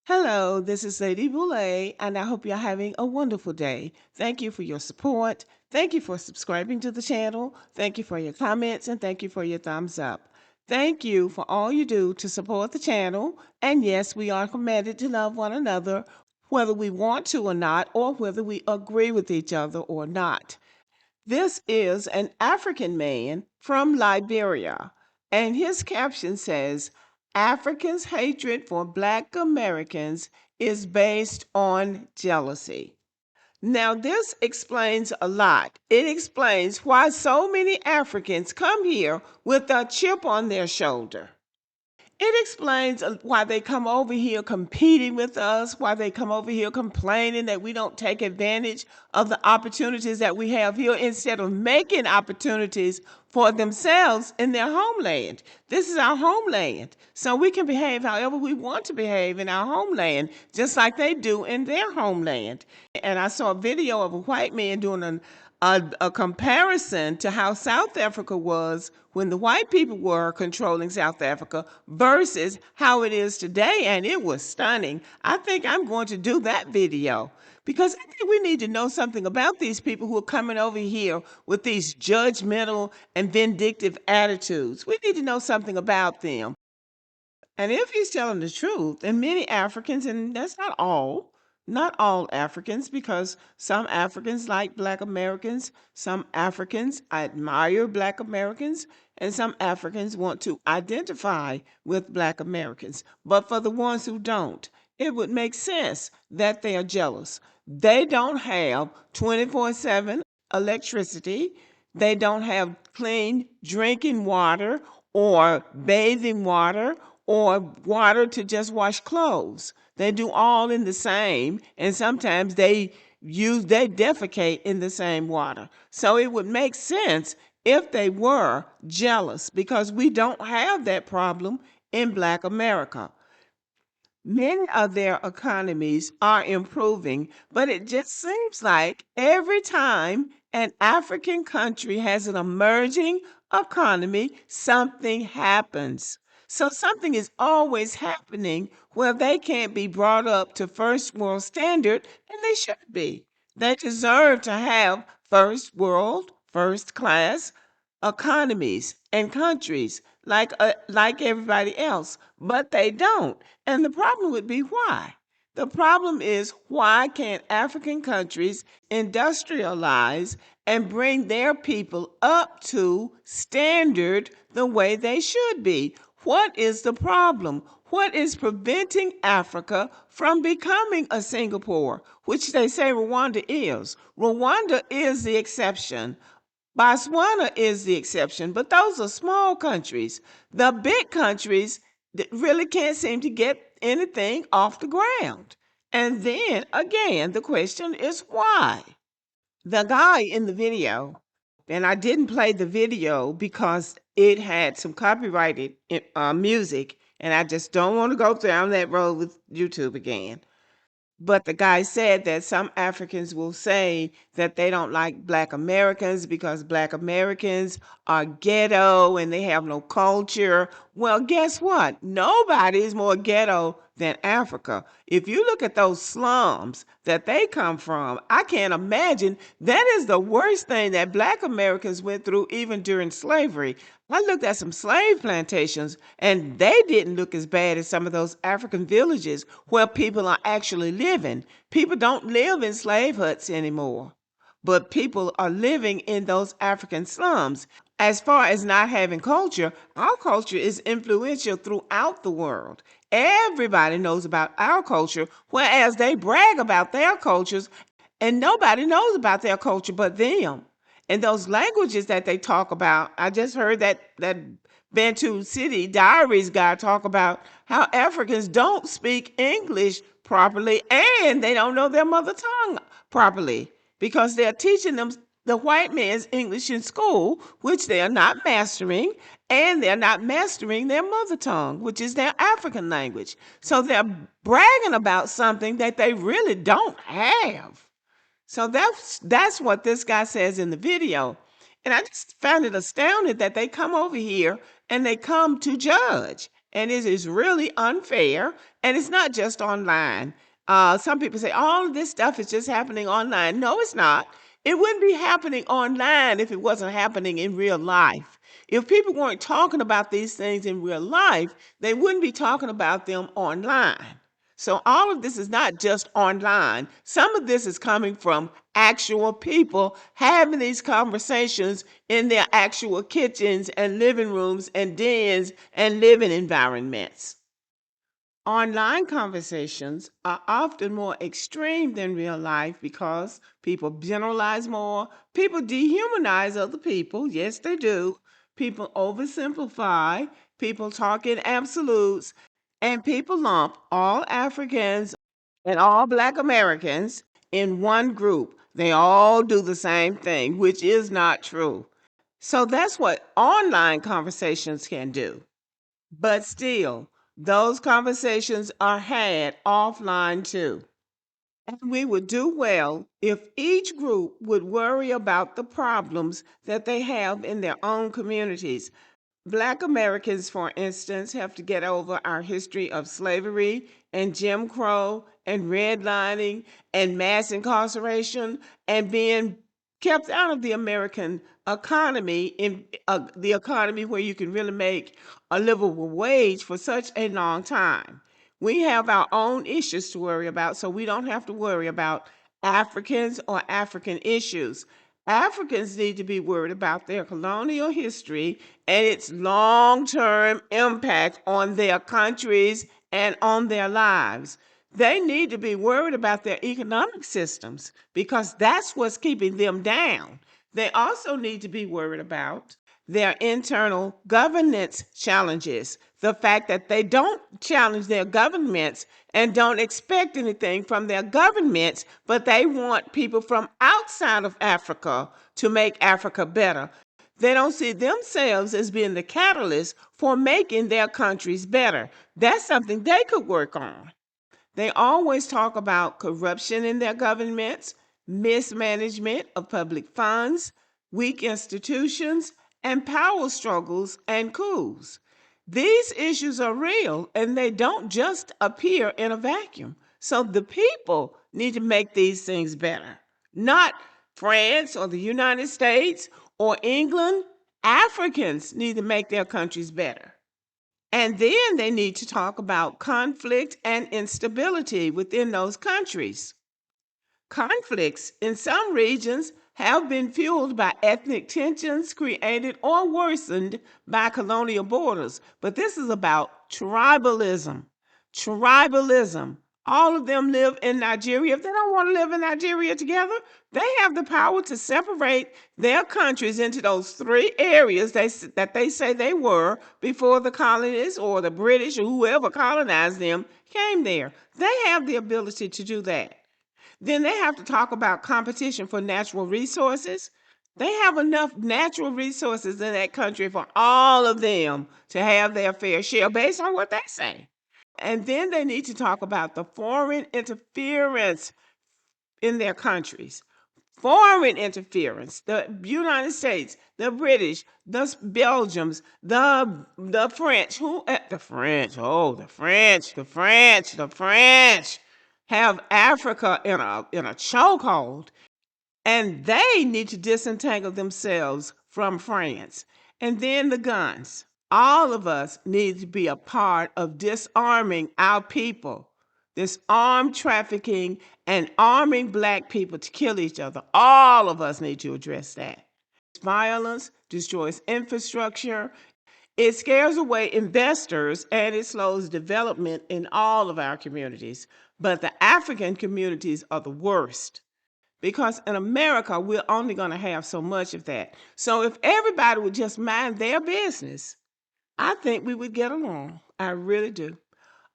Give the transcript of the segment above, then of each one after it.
Hello, this is Lady Boulay, and I hope you're having a wonderful day. Thank you for your support. Thank you for subscribing to the channel. Thank you for your comments, and thank you for your thumbs up. Thank you for all you do to support the channel. And yes, we are committed to love one another, whether we want to or not, or whether we agree with each other or not. This is an African man from Liberia, and his caption says, Africans' hatred for Black Americans is based on jealousy. Now, this explains a lot. It explains why so many Africans come here with a chip on their shoulder. It explains why they come over here competing with us, why they come over here complaining that we don't take advantage of the opportunities that we have here instead of making opportunities for themselves in their homeland. This is our homeland, so we can behave however we want to behave in our homeland, just like they do in their homeland. And I saw a video of a white man doing a comparison to how South Africa was when the white people were controlling South Africa versus how it is today, and it was stunning. I think I'm going to do that video because I think we need to know something about these people who are coming over here with these judgmental and vindictive attitudes. We need to know something about them. And if he's telling the truth, and many Africans, and that's not all Africans, because some Africans like Black Americans, some Africans admire Black Americans, and some Africans want to identify with Black Americans. But for the ones who don't, it would make sense that they are jealous. They don't have 24/7 electricity. They don't have clean drinking water or bathing water or water to just wash clothes. They do all in the same, and sometimes they defecate in the same water. So it would make sense if they were jealous because we don't have that problem in Black America. Many of their economies are improving, but it just seems like every time an African country has an emerging economy, something happens. So something is always happening where they can't be brought up to first world standard, and they should be. They deserve to have first world, first class economies and countries like everybody else, but they don't. And the problem would be why. The problem is why can't African countries industrialize and bring their people up to standard the way they should be? What is the problem? What is preventing Africa from becoming a Singapore, which they say Rwanda is? Rwanda is the exception. Botswana is the exception, but those are small countries. The big countries really can't seem to get anything off the ground. And then again, the question is why? The guy in the video, and I didn't play the video because it had some copyrighted music, and I just don't want to go down that road with YouTube again. But the guy said that some Africans will say that they don't like Black Americans because Black Americans are ghetto and they have no culture. Well, guess what? Nobody is more ghetto than Africa. If you look at those slums that they come from, I can't imagine. That is the worst thing that Black Americans went through even during slavery. I looked at some slave plantations, and they didn't look as bad as some of those African villages where people are actually living. People don't live in slave huts anymore, but people are living in those African slums. As far as not having culture, our culture is influential throughout the world. Everybody knows about our culture, whereas they brag about their cultures, and nobody knows about their culture but them. And those languages that they talk about, I just heard that Bantu City Diaries guy talk about how Africans don't speak English properly and they don't know their mother tongue properly because they're teaching them the white man's English in school, which they are not mastering, and they're not mastering their mother tongue, which is their African language. So they're bragging about something that they really don't have. So that's what this guy says in the video. And I just found it astounding that they come over here and they come to judge. And it is really unfair. And it's not just online. Some people say all of this stuff is just happening online. No, it's not. It wouldn't be happening online if it wasn't happening in real life. If people weren't talking about these things in real life, they wouldn't be talking about them online. So all of this is not just online. Some of this is coming from actual people having these conversations in their actual kitchens and living rooms and dens and living environments. Online conversations are often more extreme than real life because people generalize more, people dehumanize other people. Yes, they do. People oversimplify, people talk in absolutes, and people lump all Africans and all Black Americans in one group. They all do the same thing, which is not true. So that's what online conversations can do. But still, those conversations are had offline too. And we would do well if each group would worry about the problems that they have in their own communities. Black Americans, for instance, have to get over our history of slavery and Jim Crow and redlining and mass incarceration and being kept out of the American economy, in the economy where you can really make a livable wage for such a long time. We have our own issues to worry about, so we don't have to worry about Africans or African issues. Africans need to be worried about their colonial history and its long term impact on their countries and on their lives. They need to be worried about their economic systems because that's what's keeping them down. They also need to be worried about their internal governance challenges. The fact that they don't challenge their governments and don't expect anything from their governments, but they want people from outside of Africa to make Africa better. They don't see themselves as being the catalyst for making their countries better. That's something they could work on. They always talk about corruption in their governments, mismanagement of public funds, weak institutions, and power struggles and coups. These issues are real and they don't just appear in a vacuum. So the people need to make these things better, not France or the United States or England. Africans need to make their countries better. And then they need to talk about conflict and instability within those countries. Conflicts in some regions have been fueled by ethnic tensions created or worsened by colonial borders. But this is about tribalism. Tribalism. All of them live in Nigeria. If they don't want to live in Nigeria together, they have the power to separate their countries into those three areas that they say they were before the colonists or the British or whoever colonized them came there. They have the ability to do that. Then they have to talk about competition for natural resources. They have enough natural resources in that country for all of them to have their fair share based on what they say. And then they need to talk about the foreign interference in their countries. Foreign interference. The United States, the British, the Belgians, the French. The French? Oh, the French have Africa in a chokehold, and they need to disentangle themselves from France. And then the guns. All of us need to be a part of disarming our people. This armed trafficking and arming Black people to kill each other. All of us need to address that. Violence destroys infrastructure. It scares away investors and it slows development in all of our communities. But the African communities are the worst. because in America, we're only going to have so much of that. So if everybody would just mind their business, I think we would get along. I really do.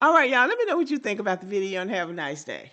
All right, y'all, let me know what you think about the video and have a nice day.